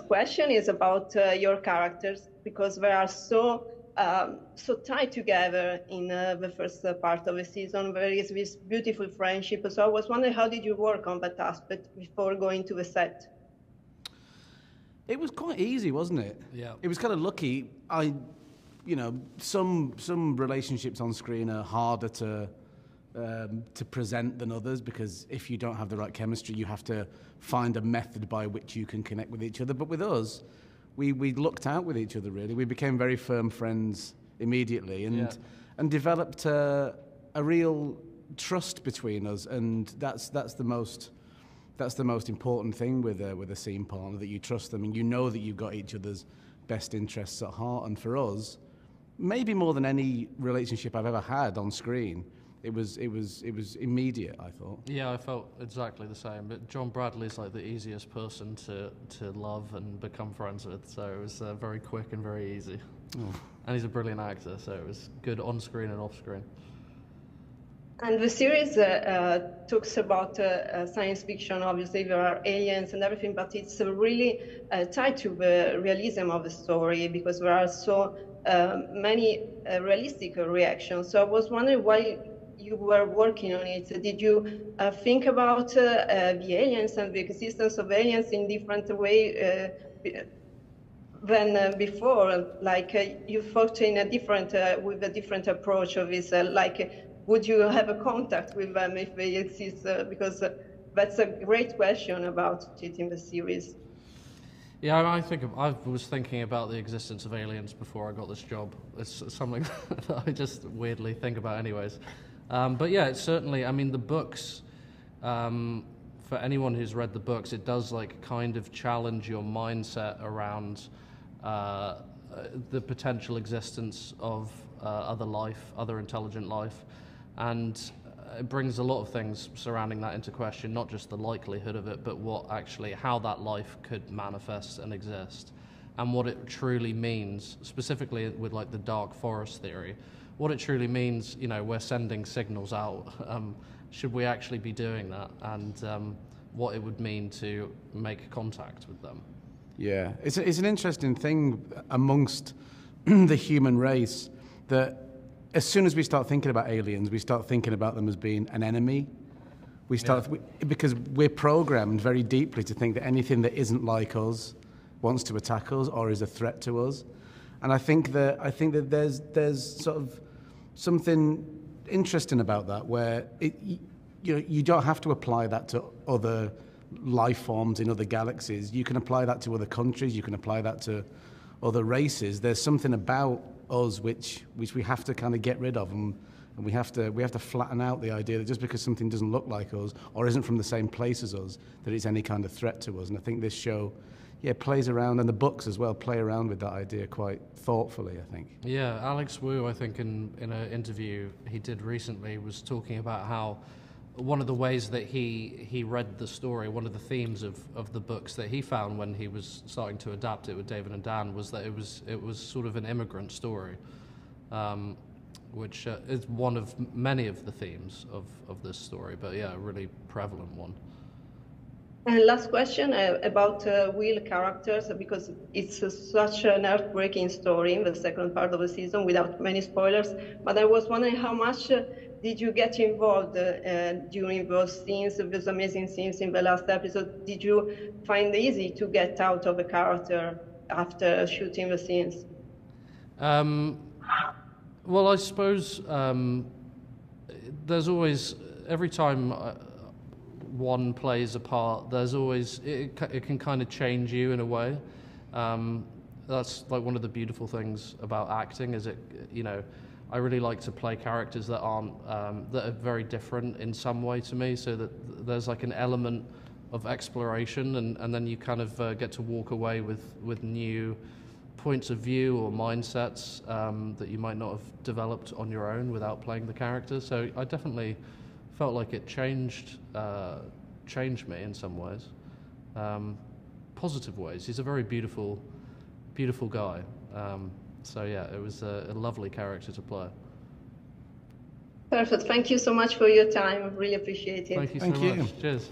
last question is about your characters, because they are so tied together in the first part of the season. There is this beautiful friendship. So I was wondering, how did you work on that aspect before going to the set? It was quite easy, wasn't it? Yeah. It was kind of lucky. Some relationships on screen are harder to present than others, because if you don't have the right chemistry, you have to find a method by which you can connect with each other. But with us, we looked out with each other, really. We became very firm friends immediately and developed a real trust between us, and that's the most important thing with a scene partner, that you trust them and you know that you've got each other's best interests at heart. And for us, maybe more than any relationship I've ever had on screen, it was immediate, I thought. Yeah, I felt exactly the same. But John Bradley's like the easiest person to love and become friends with, so it was very quick and very easy. Oh. And he's a brilliant actor, so it was good on screen and off screen. And the series talks about science fiction. Obviously, there are aliens and everything, but it's really tied to the realism of the story, because there are so many realistic reactions. So I was wondering, why you were working on it, did you think about the aliens and the existence of aliens in different way than before? Like you thought in a different with a different approach of this, would you have a contact with them if they exist? Because that's a great question about it in the series. Yeah, I was thinking about the existence of aliens before I got this job. It's something that I just weirdly think about anyways. But yeah, it's certainly, I mean, the books, for anyone who's read the books, it does like kind of challenge your mindset around the potential existence of other life, other intelligent life. And it brings a lot of things surrounding that into question, not just the likelihood of it, but how that life could manifest and exist, and what it truly means, specifically with like the dark forest theory, what it truly means. We're sending signals out. Should we actually be doing that? And what it would mean to make contact with them. Yeah, it's an interesting thing amongst the human race that as soon as we start thinking about aliens, we start thinking about them as being an enemy. Because we're programmed very deeply to think that anything that isn't like us wants to attack us or is a threat to us. And I think that there's sort of something interesting about that, where you don't have to apply that to other life forms in other galaxies. You can apply that to other countries. You can apply that to other races. There's something about us which we have to kind of get rid of, and we have to flatten out the idea that just because something doesn't look like us or isn't from the same place as us, that it's any kind of threat to us. And I think this show plays around, and the books as well play around with that idea quite thoughtfully, I think. Yeah, Alex Wu, I think in an interview he did recently, was talking about how one of the ways that he read the story, one of the themes of the books that he found when he was starting to adapt it with David and Dan, was that it was sort of an immigrant story, which is one of many of the themes of this story, but yeah, a really prevalent one. And last question about Will characters, because it's such an earthbreaking story in the second part of the season, without many spoilers. But I was wondering, how much did you get involved during those scenes, those amazing scenes in the last episode? Did you find it easy to get out of a character after shooting the scenes? Well, I suppose there's always, every time one plays a part, there's always, it can kind of change you in a way. That's like one of the beautiful things about acting, is I really like to play characters that aren't that are very different in some way to me, so that there's like an element of exploration, and then you kind of get to walk away with new points of view or mindsets that you might not have developed on your own without playing the character. So I definitely felt like it changed me in some ways, positive ways. He's a very beautiful guy. So yeah, it was a lovely character to play. Perfect. Thank you so much for your time. Really appreciate it. Thank you so much. Cheers.